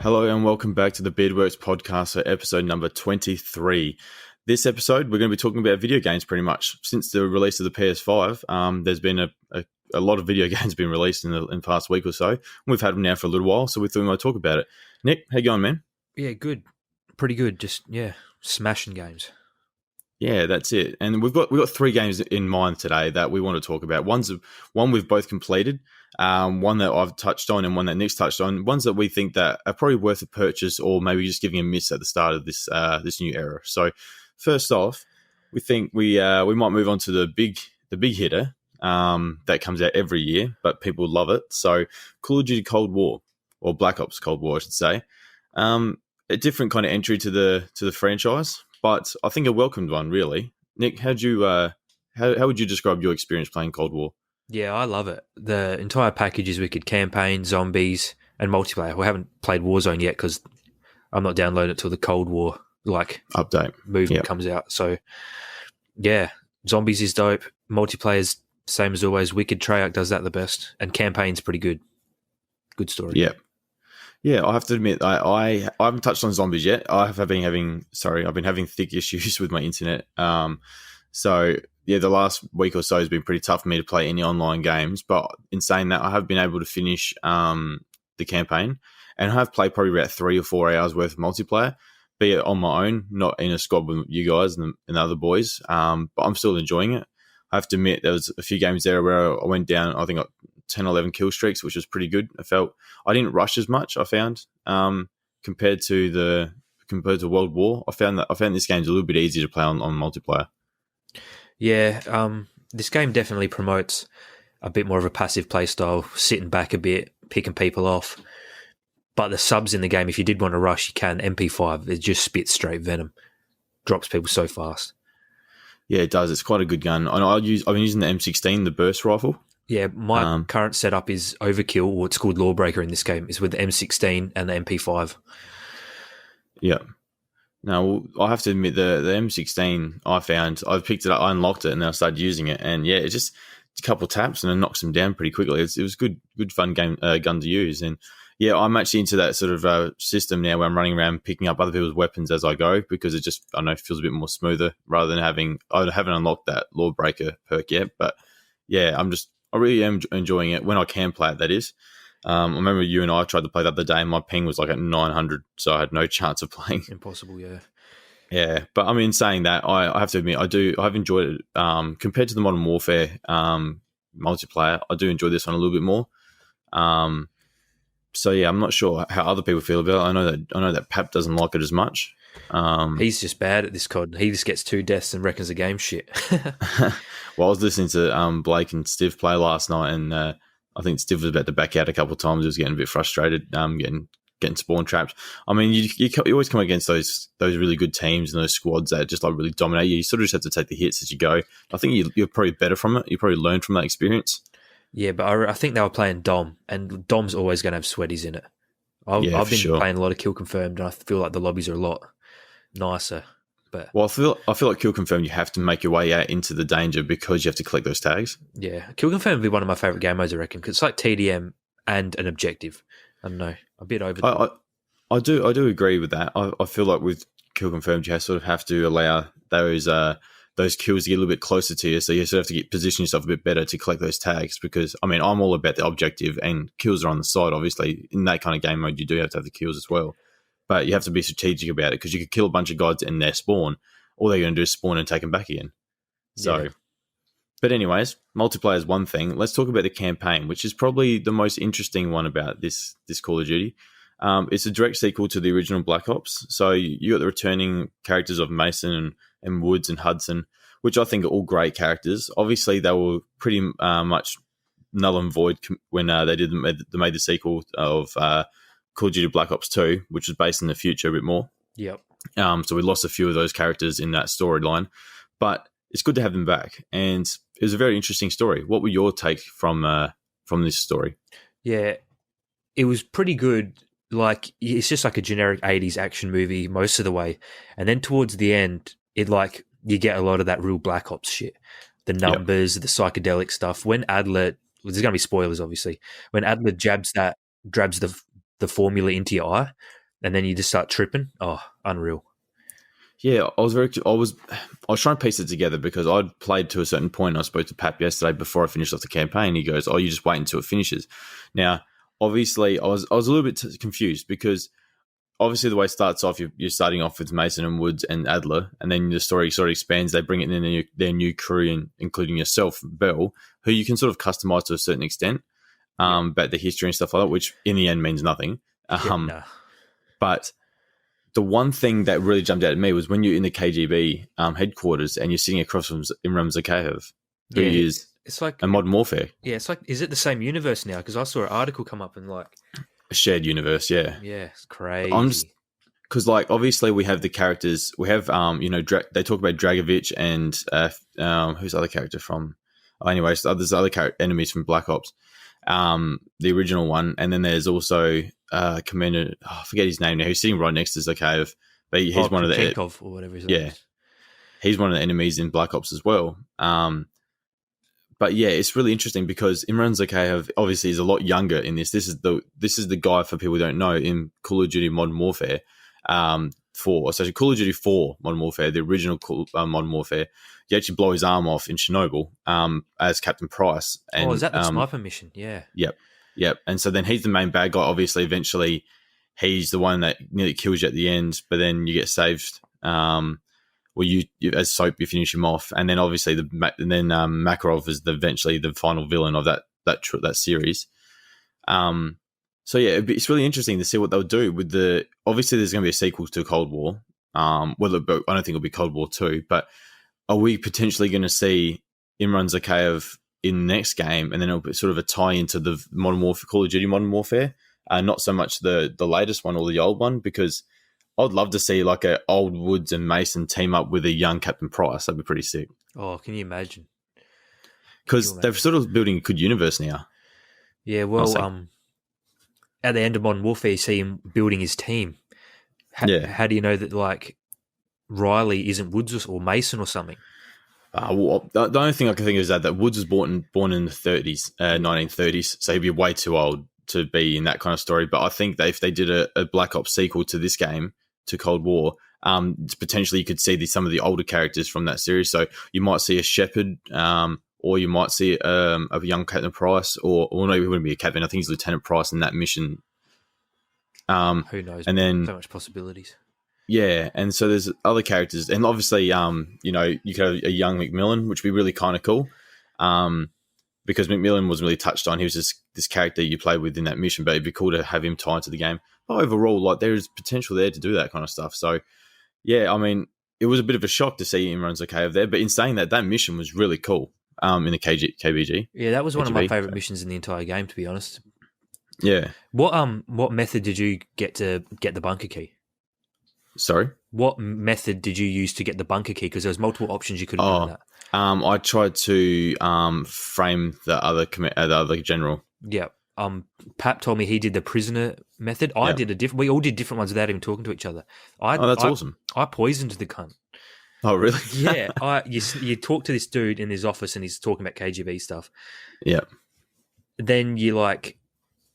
Hello and welcome back to the Beardworks podcast for episode number 23. This episode, we're going to be talking about video games pretty much. Since the release of the PS5, there's been a lot of video games being released in the past week or so. We've had them now for a little while, so we thought we might talk about it. Nick, how you going, man? Yeah, good. Pretty good. Just, smashing games. Yeah, that's it. And we've got three games in mind today that we want to talk about. One we've both completed, one that I've touched on, and one that Nick's touched on. Ones that we think that are probably worth a purchase, or maybe just giving a miss at the start of this new era. So, first off, we think we might move on to the big hitter that comes out every year, but people love it. So, Call of Duty Cold War, or Black Ops Cold War, I should say. A different kind of entry to the franchise, but I think a welcomed one, really. Nick, how would you describe your experience playing Cold War? Yeah, I love it. The entire package is wicked. Campaign, zombies, and multiplayer. We haven't played Warzone yet because I'm not downloading it till the Cold War Update movement comes out. So, yeah, zombies is dope. Multiplayer's same as always. Wicked. Treyarch does that the best. And campaign's pretty good. Good story. Yeah. Yeah, I have to admit, I haven't touched on zombies yet. I've been having thick issues with my internet. So yeah, the last week or so has been pretty tough for me to play any online games. But in saying that, I have been able to finish the campaign, and I have played probably about 3 or 4 hours worth of multiplayer, be it on my own, not in a squad with you guys and the other boys. But I'm still enjoying it. I have to admit, there was a few games there where I went down, I think, 10, 11 kill streaks, which was pretty good. I didn't rush as much, I found, compared to World War. I found this game's a little bit easier to play on multiplayer. Yeah, this game definitely promotes a bit more of a passive play style, sitting back a bit, picking people off. But the subs in the game, if you did want to rush, you can. MP5, it just spits straight venom. Drops people so fast. Yeah, it does. It's quite a good gun. I've been using the M16, the burst rifle. Yeah, my current setup is Overkill, or it's called Lawbreaker in this game, is with the M16 and the MP5. Yeah. Now, I have to admit, the M16 I picked it up, I unlocked it, and then I started using it. And yeah, it's just a couple of taps and it knocks them down pretty quickly. It was good fun gun to use. And yeah, I'm actually into that sort of system now where I'm running around picking up other people's weapons as I go, because it just, I don't know, feels a bit more smoother rather than I haven't unlocked that Lawbreaker perk yet. But yeah, I really am enjoying it when I can play it, that is. I remember you and I tried to play the other day and my ping was like at 900, so I had no chance of playing. Impossible, yeah. Yeah, but I mean, saying that, I have to admit, I've enjoyed it. Compared to the Modern Warfare multiplayer, I do enjoy this one a little bit more. So yeah, I'm not sure how other people feel about it. I know that Pap doesn't like it as much. He's just bad at this COD. He just gets 2 deaths and reckons the game's shit. Well, I was listening to Blake and Stiv play last night, and I think Stiv was about to back out a couple of times. He was getting a bit frustrated, getting spawn trapped. I mean, you always come against those really good teams and those squads that just like really dominate you. You sort of just have to take the hits as you go. I think you're probably better from it. You probably learn from that experience. Yeah, but I think they were playing Dom, and Dom's always going to have sweaties in it. I've been playing a lot of Kill Confirmed, and I feel like the lobbies are a lot nicer. But well, I feel like Kill Confirmed, you have to make your way out into the danger because you have to collect those tags. Yeah, Kill Confirmed would be one of my favourite game modes, I reckon, because it's like TDM and an objective. I don't know, a bit over. I do agree with that. I feel like with Kill Confirmed, you sort of have to allow those kills to get a little bit closer to you, so you sort of have to position yourself a bit better to collect those tags. Because I mean, I'm all about the objective, and kills are on the side. Obviously, in that kind of game mode, you do have to have the kills as well. But you have to be strategic about it, because you could kill a bunch of guys in their spawn. All they're going to do is spawn and take them back again. So, yeah. But anyways, multiplayer is one thing. Let's talk about the campaign, which is probably the most interesting one about this Call of Duty. It's a direct sequel to the original Black Ops. So you got the returning characters of Mason and Woods and Hudson, which I think are all great characters. Obviously, they were pretty much null and void when they made the sequel of Call of Duty Black Ops 2, which was based in the future a bit more. Yep. So we lost a few of those characters in that storyline, but it's good to have them back. And it was a very interesting story. What were your take from this story? Yeah, it was pretty good. Like, it's just like a generic 80s action movie most of the way. And then towards the end, you get a lot of that real Black Ops shit. The numbers, the psychedelic stuff. When Adler, there's going to be spoilers, obviously. When Adler grabs the the formula into your eye, and then you just start tripping. Oh, unreal. Yeah, I was trying to piece it together because I'd played to a certain point. I spoke to Pap yesterday before I finished off the campaign. He goes, "Oh, you just wait until it finishes." Now, obviously, I was a little bit confused because obviously the way it starts off, you're starting off with Mason and Woods and Adler, and then the story sort of expands. They bring in their new crew, including yourself, Bell, who you can sort of customize to a certain extent, about the history and stuff like that, which in the end means nothing. Yeah, nah. But the one thing that really jumped out at me was when you're in the KGB headquarters and you're sitting across from Imran Zakhaev, who is it's like a Modern Warfare. Yeah, it's like, is it the same universe now? Because I saw an article come up and like A shared universe, yeah. Yeah, it's crazy. I'm just because, like, obviously we have the characters. We have, they talk about Dragovich and who's the other character from? Oh, anyways, there's other enemies from Black Ops, the original one, and then there's also Commander. Oh, I forget his name now. He's sitting right next to Zakhaev, but he's one of the Chenkov or whatever his name is. He's one of the enemies in Black Ops as well. But yeah, it's really interesting because Imran Zakhaev obviously is a lot younger in this. This is the guy, for people who don't know, in Call of Duty Modern Warfare 4. So Call of Duty 4 Modern Warfare, the original Modern Warfare, you actually blow his arm off in Chernobyl as Captain Price. And, is that the sniper mission? Yeah. Yep. And so then he's the main bad guy. Obviously, eventually, he's the one that nearly kills you at the end, but then you get saved. You as Soap, you finish him off, and then obviously Makarov is eventually the final villain of that series. So yeah, it's really interesting to see what they'll do with the. Obviously, there's going to be a sequel to Cold War. I don't think it'll be Cold War 2, but are we potentially going to see Imran Zakhaev in the next game, and then it'll be sort of a tie into the Modern Warfare, Call of Duty Modern Warfare, not so much the latest one or the old one, because I'd love to see like a old Woods and Mason team up with a young Captain Price. That'd be pretty sick. Oh, can you imagine? Because they're sort of building a good universe now. Yeah, well, at the end of Modern Warfare, you see him building his team. How do you know that like Riley isn't Woods or Mason or something? Well, the only thing I can think of is that Woods was born in the 1930s, so he'd be way too old to be in that kind of story. But I think that if they did a Black Ops sequel to this game, to Cold War, potentially you could see some of the older characters from that series. So you might see a Shepard, or you might see a young Captain Price, or no, he wouldn't be a captain. I think he's Lieutenant Price in that mission. Who knows? And then so much possibilities. Yeah, and so there's other characters, and obviously, you could have a young McMillan, which would be really kind of cool, because McMillan wasn't really touched on. He was just this character you play with in that mission, but it'd be cool to have him tied to the game. But overall, like, there is potential there to do that kind of stuff. So, yeah, I mean, it was a bit of a shock to see Imran Zakhaev there, but in saying that mission was really cool in the KBG. Yeah, that was one of my favourite missions in the entire game, to be honest. Yeah. What method did you get to get the bunker key? Sorry? What method did you use to get the bunker key? Because there was multiple options you could have done that. I tried to frame the other general. Yeah. Pap told me he did the prisoner method. I did a different. We all did different ones without even talking to each other. That's awesome. I poisoned the cunt. Oh, really? Yeah. You talk to this dude in his office and he's talking about KGB stuff. Yeah. Then you like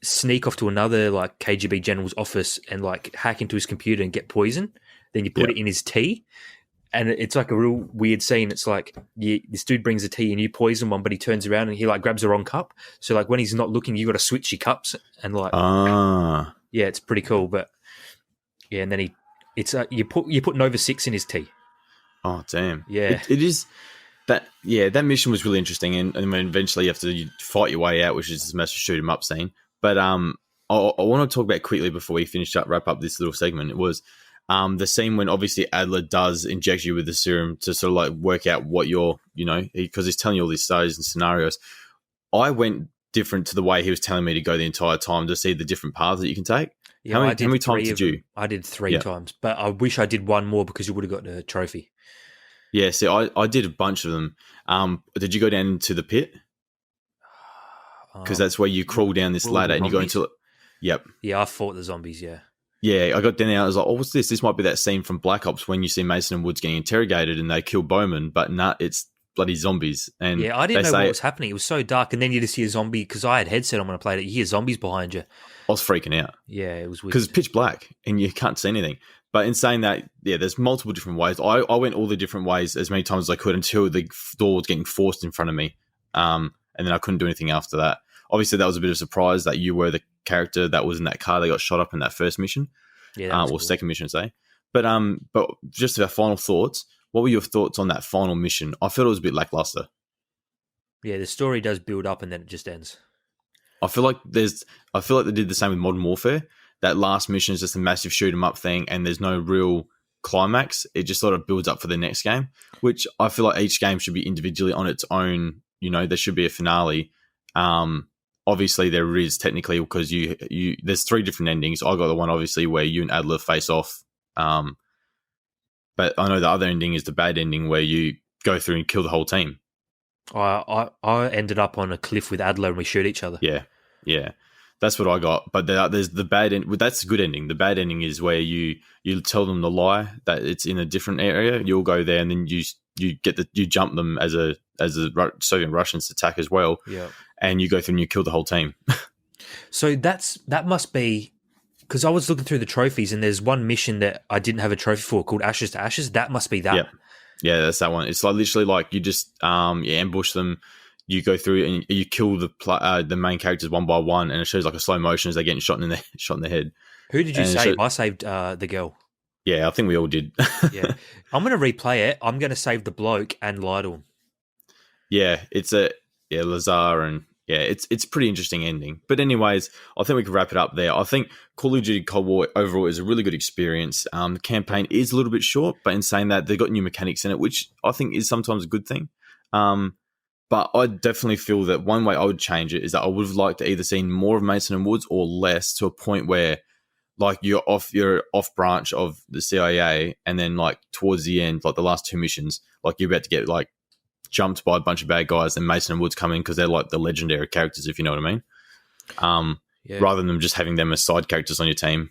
sneak off to another like KGB general's office and like hack into his computer and get poison. Then you put it in his tea. And it's like a real weird scene. It's like this dude brings a tea and you poison one, but he turns around and he like grabs the wrong cup. So like when he's not looking, you got to switch your cups and like, yeah, it's pretty cool. But yeah, and then you put Nova 6 in his tea. Oh damn! Yeah, it is that. Yeah, that mission was really interesting, and then eventually you have to fight your way out, which is this massive shoot 'em up scene. But I want to talk about quickly before we wrap up this little segment. It was. The scene when obviously Adler does inject you with the serum to sort of like work out what you're, because he's telling you all these stories and scenarios. I went different to the way he was telling me to go the entire time to see the different paths that you can take. Yeah, how many times did you? I did 3 times, but I wish I did one more because you would have got the trophy. Yeah, see, I did a bunch of them. Did you go down into the pit? Because that's where you crawl down this ladder and you go into it. Yep. Yeah, I fought the zombies, yeah. Yeah, I got down there. I was like, "Oh, what's this? This might be that scene from Black Ops when you see Mason and Woods getting interrogated and they kill Bowman." But nah, it's bloody zombies. And Yeah, I they didn't know what say was happening. It was so dark, and then you just hear zombie because I had headset on when I played it. You hear zombies behind you. I was freaking out Yeah, it was because wicked. it's pitch black and you can't see anything. But in saying that, yeah, there's multiple different ways. I went all the different ways as many times as I could until the door was getting forced in front of me. And then I couldn't do anything after that. Obviously, that was a bit of a surprise that you were the character that was in that car that got shot up in that first mission, Yeah, that was or cool. second mission, say. But just our final thoughts. What were your thoughts on that final mission? I felt it was a bit lackluster. Yeah, the story does build up and then it just ends. I feel like they did the same with Modern Warfare. That last mission is just a massive shoot 'em up thing, and there's no real climax. It just sort of builds up for the next game, which I feel like each game should be individually on its own. You know, there should be a finale. Obviously, there is technically because you there's 3 different endings. I got the one obviously where you and Adler face off. But I know the other ending is the bad ending where you go through and kill the whole team. I ended up on a cliff with Adler and we shoot each other. Yeah, that's what I got. But there's the bad end. Well, that's the good ending. The bad ending is where you tell them the lie that it's in a different area. You'll go there and then you jump them as a Soviet Russians attack as well. Yeah, and you go through and you kill the whole team. so that must be because I was looking through the trophies and there's one mission that I didn't have a trophy for called Ashes to Ashes. That must be that. Yep. Yeah, that's that one. It's like literally like you just you ambush them, you go through and you kill the main characters one by one, and it shows like a slow motion as they're getting shot in the head. Who did you save? I saved the girl. Yeah, I think we all did. Yeah, I'm going to replay it. I'm going to save the bloke and lie to him. Yeah, Lazar, and yeah, it's a pretty interesting ending. But anyways, I think we can wrap it up there. I think Call of Duty Cold War overall is a really good experience. The campaign is a little bit short, but in saying that, they've got new mechanics in it, which I think is sometimes a good thing. But I definitely feel that one way I would change it is that I would have liked to either seen more of Mason and Woods or less, to a point where like you're off branch of the CIA, and then like towards the end, like the last 2 missions, like you're about to get like jumped by a bunch of bad guys, and Mason and Woods come in because they're like the legendary characters, if you know what I mean. Rather than just having them as side characters on your team.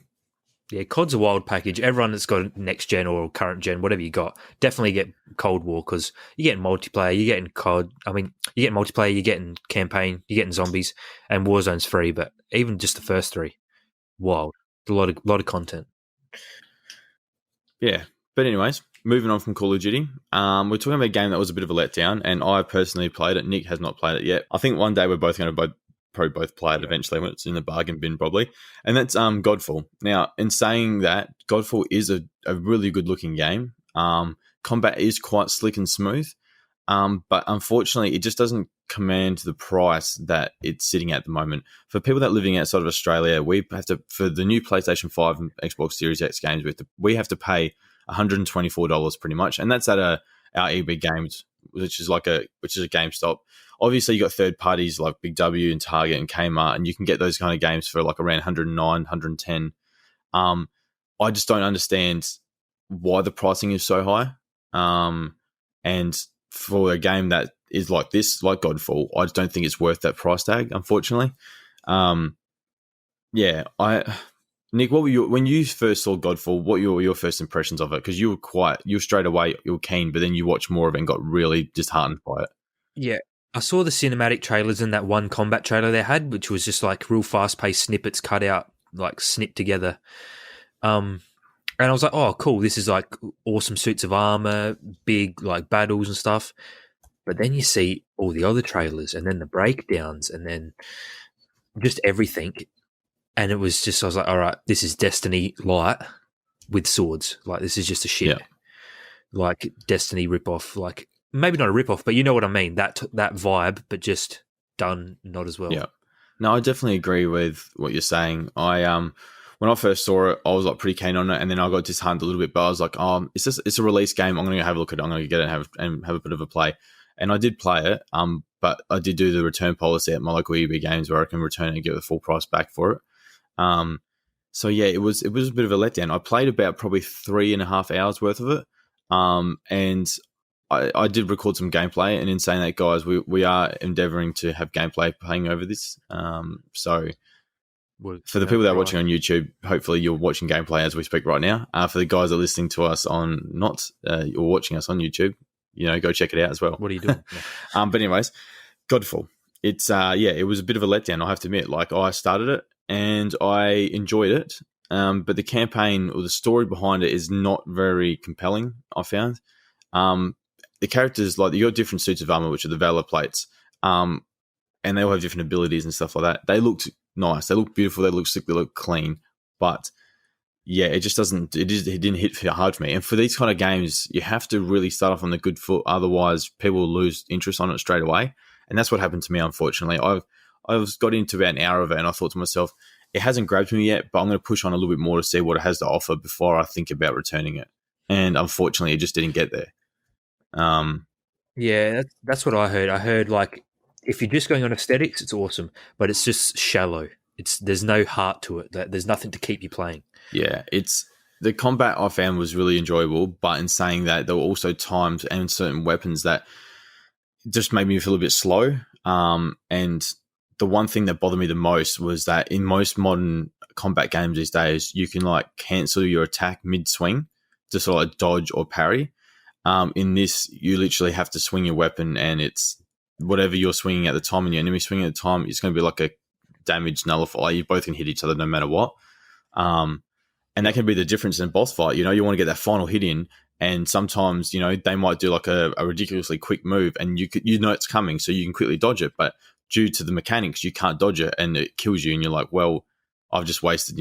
Yeah, COD's a wild package. Everyone that's got next gen or current gen, whatever you got, definitely get Cold War because you're getting multiplayer, you're getting COD. I mean, you're getting multiplayer, you're getting campaign, you're getting zombies, and Warzone's free. But even just the first 3, wild, a lot of content. Yeah, but anyways, moving on from Call of Duty, we're talking about a game that was a bit of a letdown, and I personally played it. Nick has not played it yet. I think one day we're both going to probably both play it eventually when it's in the bargain bin, probably. And that's Godfall. Now, in saying that, Godfall is a really good looking game. Combat is quite slick and smooth, but unfortunately, it just doesn't command the price that it's sitting at the moment. For people that are living outside of Australia, we have to, for the new PlayStation 5 and Xbox Series X games, we have to pay $124 pretty much, and that's at our EB Games, which is a GameStop. Obviously, you got third parties like Big W and Target and Kmart, and you can get those kind of games for like around 109, 110. I just don't understand why the pricing is so high. And for a game that is like this, like Godfall, I just don't think it's worth that price tag, unfortunately. Nick, what were when you first saw Godfall? What were your first impressions of it? Because you were straight away, you were keen, but then you watched more of it and got really disheartened by it. Yeah, I saw the cinematic trailers and that one combat trailer they had, which was just like real fast-paced snippets cut out, like snipped together. And I was like, oh, cool, this is like awesome suits of armor, big like battles and stuff. But then you see all the other trailers and then the breakdowns and then just everything. And it was just, I was like, all right, this is Destiny Light with swords. Like, this is just a shit. Yeah. Like, Destiny ripoff. Like, maybe not a ripoff, but you know what I mean. That vibe, but just done not as well. Yeah. No, I definitely agree with what you're saying. When I first saw it, I was like pretty keen on it, and then I got disheartened a little bit. But I was like, it's a release game. I'm going to have a look at it. I'm going to get it and have a bit of a play. And I did play it. But I did do the return policy at my local EB Games where I can return it and get the full price back for it. So yeah, it was a bit of a letdown. I played about probably 3.5 hours worth of it. And I did record some gameplay, and in saying that, guys, we are endeavoring to have gameplay playing over this. So for the people that are watching on YouTube, hopefully you're watching gameplay as we speak right now. For the guys that are listening to us on or watching us on YouTube, go check it out as well. What are you doing? Yeah. But anyways, Godfall. It's it was a bit of a letdown, I have to admit. Like, I started it and I enjoyed it, but the campaign or the story behind it is not very compelling, I found. The characters, like, you got different suits of armor, which are the Valor plates, and they all have different abilities and stuff like that. They looked nice, they look beautiful, they look slick, they look clean, but yeah, it just doesn't. It didn't hit hard for me. And for these kind of games, you have to really start off on the good foot, otherwise people will lose interest on it straight away. And that's what happened to me, unfortunately. I've got into about an hour of it, and I thought to myself, it hasn't grabbed me yet, but I'm going to push on a little bit more to see what it has to offer before I think about returning it. And unfortunately, it just didn't get there. Yeah, that's what I heard. I heard, like, if you're just going on aesthetics, it's awesome, but it's just shallow. There's no heart to it. There's nothing to keep you playing. Yeah, the combat I found was really enjoyable, but in saying that, there were also times and certain weapons that just made me feel a bit slow. And the one thing that bothered me the most was that in most modern combat games these days, you can, like, cancel your attack mid-swing to sort of like dodge or parry. In this, you literally have to swing your weapon, and it's whatever you're swinging at the time and your enemy swinging at the time, it's going to be like a damage nullifier. You both can hit each other no matter what. And that can be the difference in a boss fight. You want to get that final hit in, and sometimes, they might do like a ridiculously quick move, and you know it's coming, so you can quickly dodge it. But due to the mechanics, you can't dodge it, and it kills you. And you're like, well, I've just wasted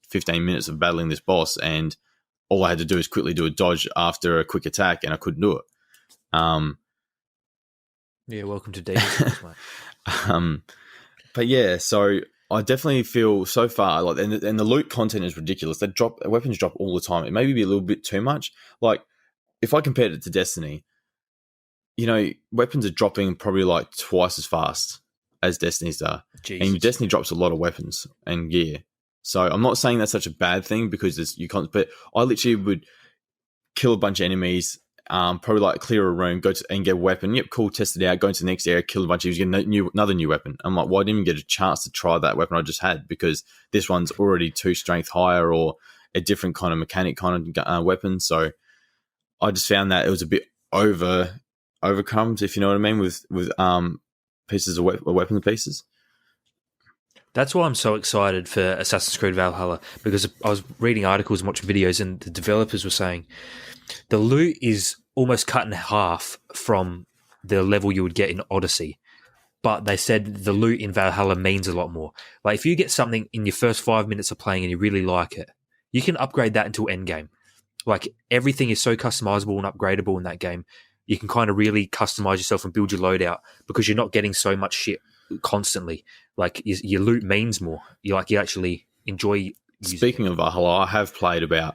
15 minutes of battling this boss, and all I had to do is quickly do a dodge after a quick attack, and I couldn't do it. Yeah, welcome to Demon's Souls, mate. But yeah, so I definitely feel so far, like, and the loot content is ridiculous. Weapons drop all the time. It may be a little bit too much. Like, if I compared it to Destiny, weapons are dropping probably like twice as fast as Destiny's are. Jesus. And Destiny drops a lot of weapons and gear. So I'm not saying that's such a bad thing, because you can't. But I literally would kill a bunch of enemies. Probably like clear a room, and get a weapon. Yep, cool, test it out, go into the next area, kill a bunch of you, get another new weapon. I'm like, well, I didn't even get a chance to try that weapon I just had, because this one's already 2 strength higher or a different kind of mechanic kind of weapon. So I just found that it was a bit overcome, if you know what I mean, with pieces of weapon pieces. That's why I'm so excited for Assassin's Creed Valhalla, because I was reading articles and watching videos, and the developers were saying the loot is almost cut in half from the level you would get in Odyssey. But they said the loot in Valhalla means a lot more. Like, if you get something in your first 5 minutes of playing and you really like it, you can upgrade that until endgame. Like, everything is so customizable and upgradable in that game. You can kind of really customize yourself and build your loadout, because you're not getting so much shit constantly. Like, your loot means more. You actually enjoy using Speaking of Valhalla, I have played about,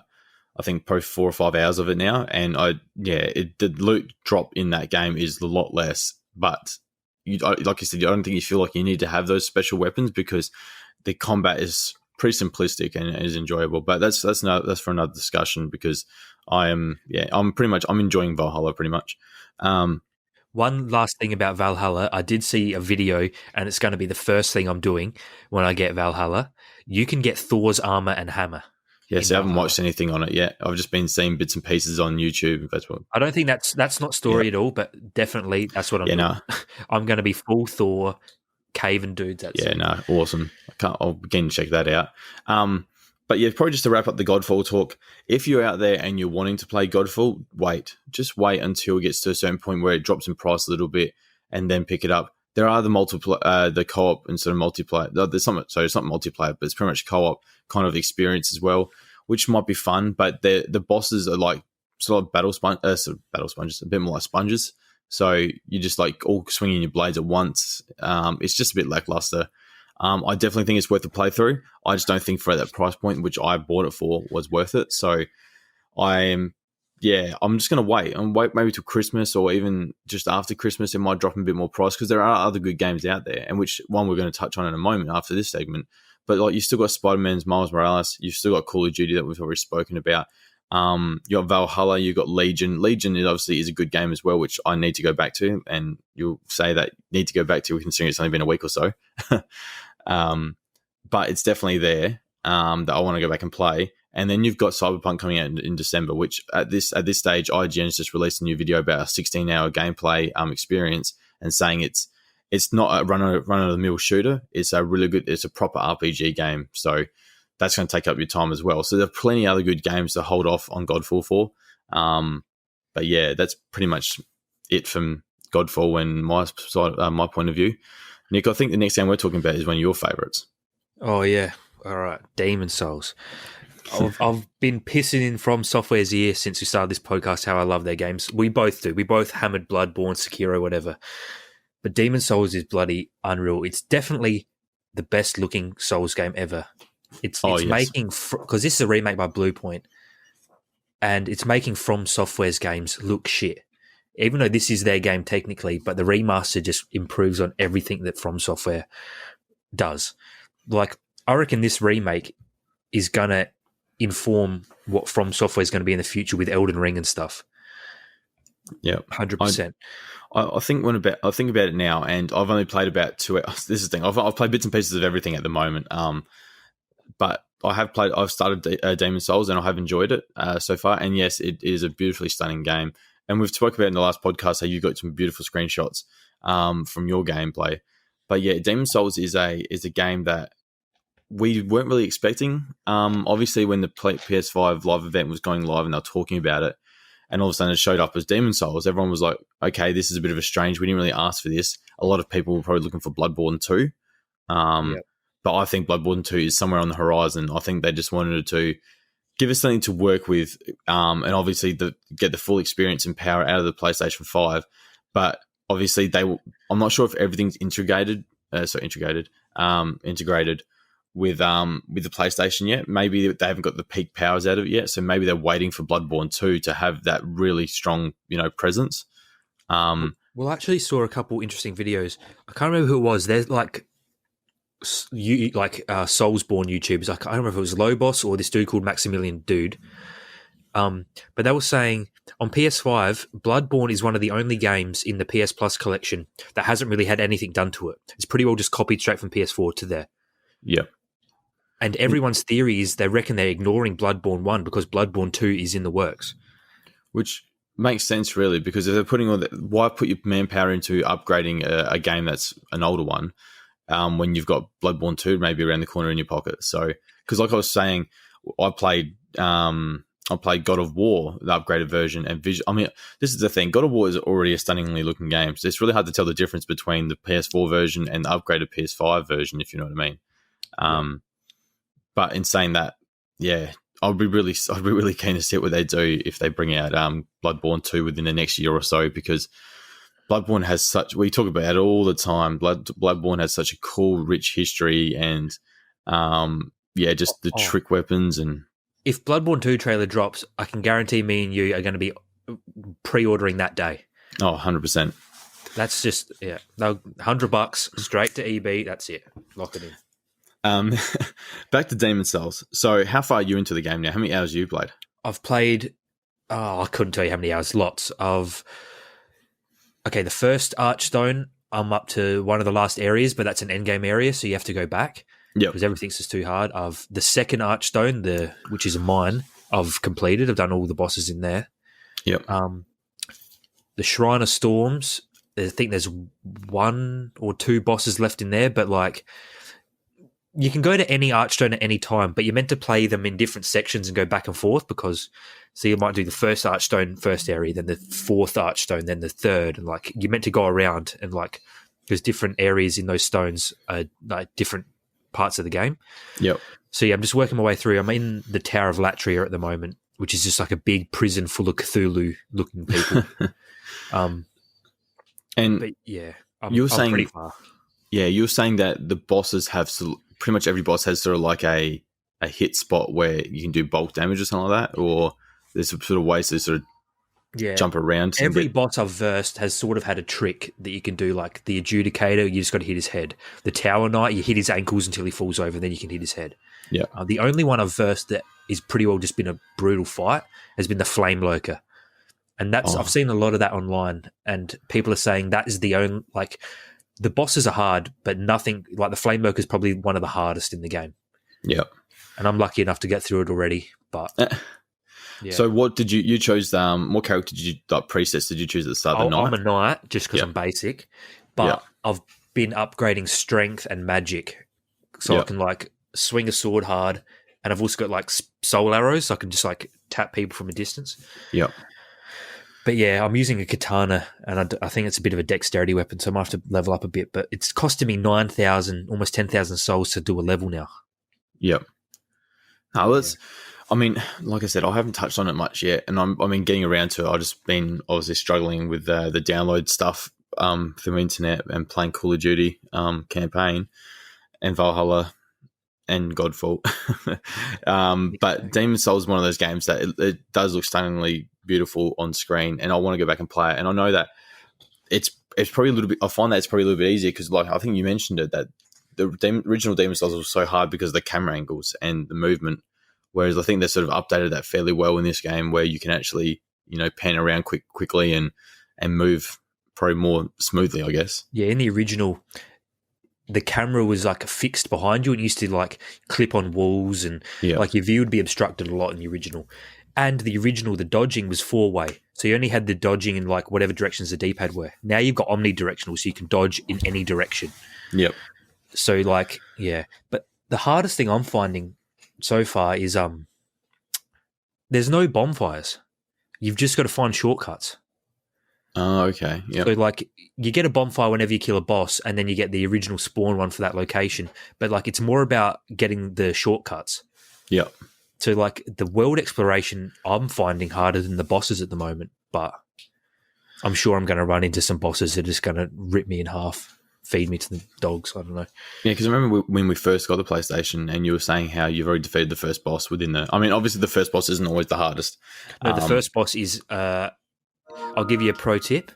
I think, probably 4 or 5 hours of it now, and the loot drop in that game is a lot less. But like you said, I don't think you feel like you need to have those special weapons, because the combat is pretty simplistic and is enjoyable. But that's for another discussion, because I'm enjoying Valhalla pretty much. One last thing about Valhalla, I did see a video, and it's going to be the first thing I'm doing when I get Valhalla. You can get Thor's armor and hammer. Yes, I haven't watched anything on it yet. I've just been seeing bits and pieces on YouTube. That's what. I don't think that's not story at all, but definitely that's what I'm doing. No. I'm going to be full Thor, cave and dudes. Awesome. I'll begin to check that out. But yeah, probably just to wrap up the Godfall talk, if you're out there and you're wanting to play Godfall, just wait until it gets to a certain point where it drops in price a little bit, and then pick it up. There are the co-op and sort of multiplayer. It's not multiplayer, but it's pretty much co-op kind of experience as well, which might be fun. But the bosses are like sort of battle sponges, a bit more like sponges. So you just like all swinging your blades at once. It's just a bit lackluster. I definitely think it's worth a playthrough. I just don't think for that price point, which I bought it for, was worth it. So I'm just going to wait maybe till Christmas, or even just after Christmas. It might drop a bit more price, because there are other good games out there, and which one we're going to touch on in a moment after this segment. But like, you still got Spider-Man's Miles Morales, you've still got Call of Duty that we've already spoken about. You got Valhalla, you got Legion. Legion is a good game as well, which I need to go back to, and you'll say that need to go back to, considering it's only been a week or so. But it's definitely there, that I want to go back and play. And then you've got Cyberpunk coming out in December, which at this stage, IGN's just released a new video about a 16-hour gameplay experience and saying it's not a run of the mill shooter. It's a proper RPG game. So that's going to take up your time as well. So there are plenty of other good games to hold off on Godfall for. But yeah, that's pretty much it from Godfall and my point of view. Nick, I think the next game we're talking about is one of your favourites. Oh yeah, all right, Demon Souls. I've been pissing in From Software's ear since we started this podcast how I love their games. We both do. We both hammered Bloodborne, Sekiro, whatever. But Demon Souls is bloody unreal. It's definitely the best looking Souls game ever. It's making, because this is a remake by Bluepoint, and it's making From Software's games look shit. Even though this is their game technically, but the remaster just improves on everything that From Software does. Like, I reckon this remake is going to inform what From Software is going to be in the future with Elden Ring and stuff. Yeah, 100%. I think about it now, and I've only played about 2 hours. This is the thing. I've played bits and pieces of everything at the moment. But I've started Demon Souls, and I have enjoyed it so far. And yes, it is a beautifully stunning game. And we've spoken about in the last podcast how you got some beautiful screenshots from your gameplay. But yeah, Demon Souls is a game that we weren't really expecting. Obviously, when the PS5 live event was going live and they were talking about it, and all of a sudden it showed up as Demon Souls, everyone was like, okay, this is a bit of a strange. We didn't really ask for this. A lot of people were probably looking for Bloodborne 2. But I think Bloodborne 2 is somewhere on the horizon. I think they just wanted to give us something to work with, and obviously get the full experience and power out of the PlayStation 5. But obviously, I'm not sure if everything's integrated with the PlayStation yet. Maybe they haven't got the peak powers out of it yet, so maybe they're waiting for Bloodborne 2 to have that really strong, presence. Well, I actually saw a couple interesting videos. I can't remember who it was. They're like Soulsborne YouTubers. I can't remember if it was Lobos or this dude called Maximilian Dude. But they were saying on PS5, Bloodborne is one of the only games in the PS Plus collection that hasn't really had anything done to it. It's pretty well just copied straight from PS4 to there. Yeah. And everyone's theory is they reckon they're ignoring Bloodborne 1 because Bloodborne 2 is in the works. Which makes sense, really, because if they're putting all that, why put your manpower into upgrading a game that's an older one when you've got Bloodborne 2 maybe around the corner in your pocket? So, because like I was saying, I played God of War, the upgraded version, and this is the thing. God of War is already a stunningly looking game, so it's really hard to tell the difference between the PS4 version and the upgraded PS5 version, if you know what I mean. But in saying that, yeah, I'd be really keen to see what they do if they bring out Bloodborne 2 within the next year or so, because Bloodborne has we talk about it all the time. Bloodborne has such a cool, rich history, and just the trick weapons. And if Bloodborne 2 trailer drops, I can guarantee me and you are going to be pre-ordering that day. Oh, 100%. That's just, no, $100 straight to EB. That's it. Lock it in. Back to Demon Souls. So how far are you into the game now? How many hours have you played? I've played, I couldn't tell you how many hours. Lots of, the first Archstone, I'm up to one of the last areas, but that's an endgame area, so you have to go back. Yeah, because everything's just too hard. Of the second Archstone, which is a mine, I've completed. I've done all the bosses in there. Yep. The Shrine of Storms, I think there's 1 or 2 bosses left in there, but like, you can go to any Archstone at any time, but you're meant to play them in different sections and go back and forth so you might do the first Archstone, first area, then the 4th Archstone, then the 3rd, and like you're meant to go around and like there's different areas in those stones, like different parts of the game. Yep. So yeah, I'm just working my way through. I'm in the Tower of Latria at the moment, which is just like a big prison full of Cthulhu-looking people. But yeah, I'm pretty far. Yeah, you were saying that the bosses have pretty much every boss has sort of like a hit spot where you can do bulk damage or something like that, or there's sort of ways to sort of jump around. Every boss I've versed has sort of had a trick that you can do, like the Adjudicator, you just got to hit his head. The Tower Knight, you hit his ankles until he falls over, then you can hit his head. Yeah. The only one I've versed that is pretty well just been a brutal fight has been the Flame Lurker. And I've seen a lot of that online, and people are saying that is the only, like, the bosses are hard, but nothing like the Flame Lurker is probably one of the hardest in the game. Yeah. and I'm lucky enough to get through it already. But yeah, So what did you chose? What character did you like presets did you choose at the start of the I'm night? a knight just because Yeah, I'm basic, yeah, but I've been upgrading strength and magic, so I yeah, can like swing a sword hard, and I've also got like soul arrows, so I can just like tap people from a distance. yeah. But yeah, I'm using a katana, and I think it's a bit of a dexterity weapon, so I might have to level up a bit. But it's costing me 9,000, almost 10,000 souls to do a level now. Yep. No, Yeah. that's. I mean, like I said, I haven't touched on it much yet, and I mean, getting around to it. I've just been obviously struggling with the download stuff through internet and playing Call of Duty campaign and Valhalla and Godfall. But Demon Souls is one of those games that it does look stunningly beautiful on screen, and I want to go back and play it. And I know that it's probably a little bit. I find that it's probably a little bit easier because, like, I think you mentioned it that the original Demon Souls was so hard because of the camera angles and the movement. Whereas I think they sort of updated that fairly well in this game, where you can actually pan around quickly and move probably more smoothly, I guess. Yeah, in the original, the camera was like fixed behind you and used to like clip on walls, and Yeah, like your view would be obstructed a lot in the original. And the original, the dodging was 4-way. So you only had the dodging in like whatever directions the D-pad were. Now you've got omnidirectional, so you can dodge in any direction. yep, So like, yeah. But the hardest thing I'm finding so far is there's no bonfires. You've just got to find shortcuts. oh, okay, yep, So like you get a bonfire whenever you kill a boss, and then you get the original spawn one for that location. But like it's more about getting the shortcuts. yep. So like the world exploration I'm finding harder than the bosses at the moment, but I'm sure I'm going to run into some bosses that are just going to rip me in half, feed me to the dogs. I don't know. Yeah, because I remember when we first got the PlayStation, and you were saying how you've already defeated the first boss within the. I mean, obviously the first boss isn't always the hardest. No, the first boss is. I'll give you a pro tip.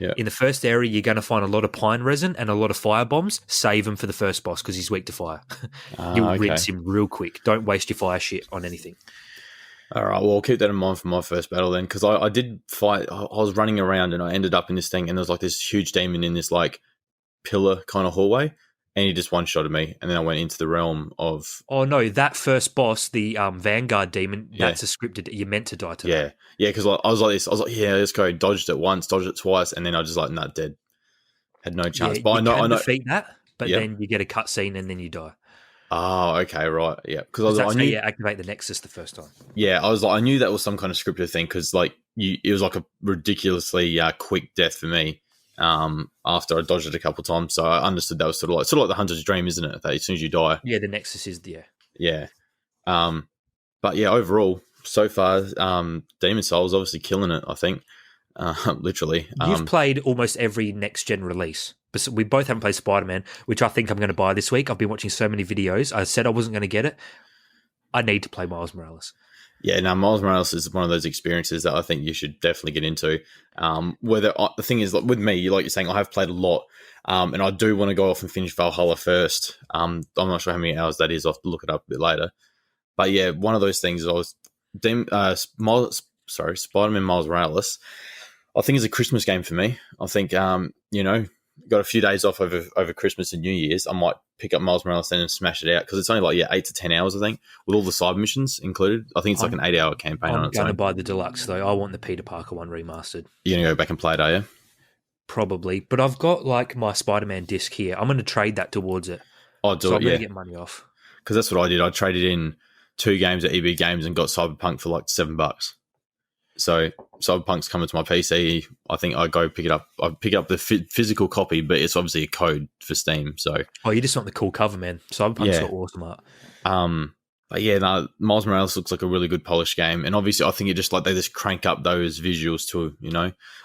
Yeah. In the first area, you're going to find a lot of pine resin and a lot of fire bombs. Save him for the first boss because he's weak to fire. You'll Okay. rinse him real quick. Don't waste your fire shit on anything. All right. Well, I'll keep that in mind for my first battle then, because I did fight. I was running around and I ended up in this thing, and there was like this huge demon in this like pillar kind of hallway, and he just one shotted me, and then I went into the realm of. Oh no, that first boss, the Vanguard demon, Yeah. that's a scripted. You're meant to die to that. Yeah, because I was like this. I was like, yeah, let's go. Dodged it once, dodged it twice, and then I just like, nah, dead. Had no chance. Yeah, But you I know. can defeat that, but Yeah. then you get a cutscene and then you die. Oh, okay, right. Yeah, because I was That's like, how I knew. you activate the Nexus the first time. Yeah, I was like, I knew that was some kind of scripted thing because like it was like a ridiculously quick death for me. After I dodged it a couple of times, so I understood that was sort of like the hunter's dream, isn't it? That as soon as you die, Yeah, the Nexus is yeah. But yeah, overall, so far, Demon Souls obviously killing it. I think, literally. You've played almost every next gen release. But we both haven't played Spider-Man, which I think I'm going to buy this week. I've been watching so many videos. I said I wasn't going to get it. I need to play Miles Morales. Yeah, now Miles Morales is one of those experiences that I think you should definitely get into. The thing is, like, with me, like you're saying, I have played a lot, and I do want to go off and finish Valhalla first. I'm not sure how many hours that is. I'll have to look it up a bit later. But yeah, one of those things is Spider-Man Miles Morales, I think is a Christmas game for me. I think, got a few days off over Christmas and New Year's. I might pick up Miles Morales then and smash it out because it's only like 8 to 10 hours, I think, with all the side missions included. I think it's like an 8-hour campaign on I'm its going to own. buy the deluxe though. I want the Peter Parker one remastered. You're gonna go back and play it, are you? Probably, but I've got like my Spider-Man disc here. I'm going to trade that towards it. I'll do So it, I'm going yeah. to get money off. Because that's what I did. I traded in 2 games at EB Games and got Cyberpunk for like $7. So Cyberpunk's coming to my PC. I think I go pick it up. I pick up the physical copy, but it's obviously a code for Steam. So Oh, you just want the cool cover, man. Cyberpunk's Yeah. got awesome art. but yeah, no, Miles Morales looks like a really good polished game, and obviously I think they just crank up those visuals to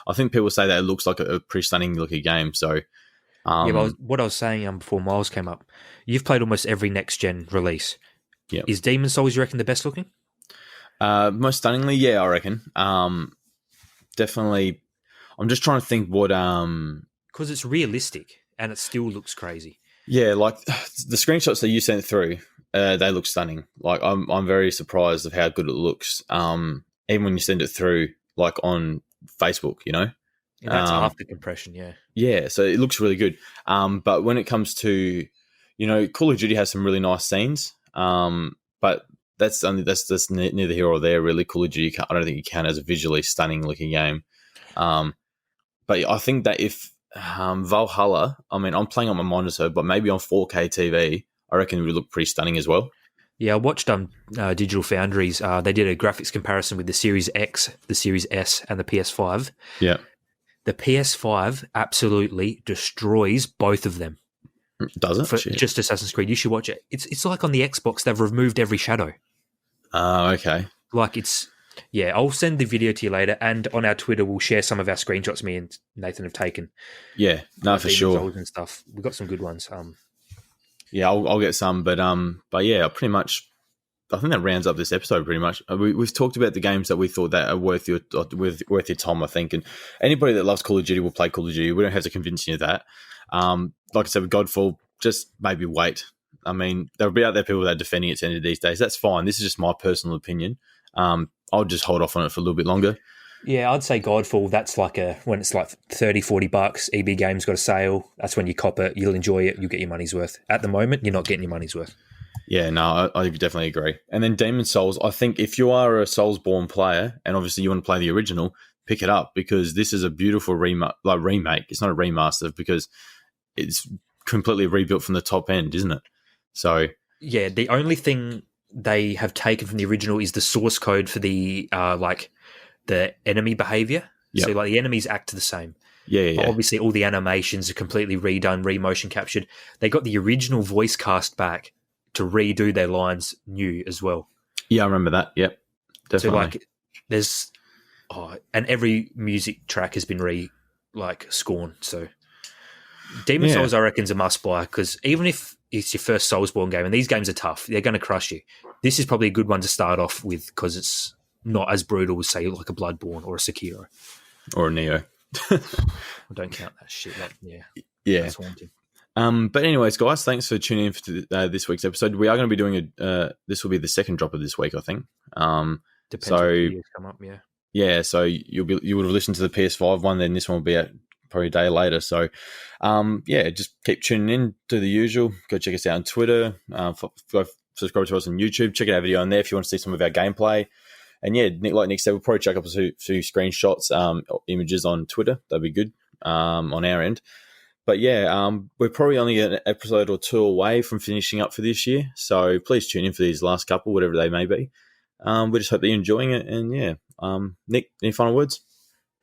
I think people say that it looks like a pretty stunning looking game. So But what I was saying before Miles came up, you've played almost every next gen release. Yep. Is Demon Souls, you reckon, the best looking? most stunningly, yeah, I reckon. Definitely. I'm just trying to think what Because it's realistic and it still looks crazy. yeah, like the screenshots that you sent through, they look stunning. Like I'm very surprised of how good it looks. Even when you send it through, like on Facebook, And that's after compression, yeah. Yeah, so it looks really good. But when it comes to, Call of Duty has some really nice scenes. but that's neither here or there. Really, Call of Duty, I don't think you can as a visually stunning looking game. But I think that if Valhalla, I mean, I'm playing on my monitor, but maybe on 4K TV, I reckon it would look pretty stunning as well. Yeah, I watched Digital Foundry's. They did a graphics comparison with the Series X, the Series S, and the PS5. Yeah. The PS5 absolutely destroys both of them. Does it? For just Assassin's Creed. You should watch it. It's like on the Xbox, they've removed every shadow. Okay. Like it's... Yeah, I'll send the video to you later, and on our Twitter, we'll share some of our screenshots me and Nathan have taken. Yeah, no, for sure. And stuff. We've got some good ones. Yeah, I'll get some, but yeah, pretty much. I think that rounds up this episode pretty much. We've talked about the games that we thought that are worth your time, I think, and anybody that loves Call of Duty will play Call of Duty. We don't have to convince you of that. Like I said, with Godfall, just maybe wait. I mean, there'll be out there people that are defending its end these days. That's fine. This is just my personal opinion. I'll just hold off on it for a little bit longer. Yeah, I'd say Godfall, that's like when it's like $30, $40, EB Games got a sale. That's when you cop it. You'll enjoy it. You'll get your money's worth. At the moment, you're not getting your money's worth. Yeah, no, I definitely agree. And then Demon's Souls, I think if you are a Soulsborne player and obviously you want to play the original, pick it up because this is a beautiful remake. It's not a remaster because it's completely rebuilt from the top end, isn't it? So yeah, the only thing they have taken from the original is the source code for the the enemy behavior. Yep. So like the enemies act the same. Yeah. Obviously, all the animations are completely redone, remotion captured. They got the original voice cast back to redo their lines new as well. Yeah, I remember that. Yep, definitely. So and every music track has been scorned. So Demon's Souls, I reckon, is a must buy because even if it's your first Soulsborne game, and these games are tough, they're going to crush you. This is probably a good one to start off with because it's not as brutal as, say, like a Bloodborne or a Sekiro. Or a Neo. I don't count that shit. Yeah. That's haunting. But anyways, guys, thanks for tuning in for this week's episode. We are going to be doing this will be the second drop of this week, I think. Depends when videos come up, yeah. Yeah, so you would have listened to the PS5 one, then this one will be out probably a day later. So, just keep tuning in, do the usual. Go check us out on Twitter. Go subscribe to us on YouTube. Check out our video on there if you want to see some of our gameplay. And yeah, like Nick said, we'll probably check up a few screenshots, images on Twitter. That'd be good on our end. But yeah, we're probably only an episode or two away from finishing up for this year. So please tune in for these last couple, whatever they may be. We just hope that you're enjoying it. And yeah, Nick, any final words?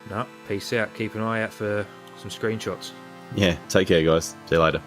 No, peace out. Keep an eye out for some screenshots. Yeah, take care, guys. See you later.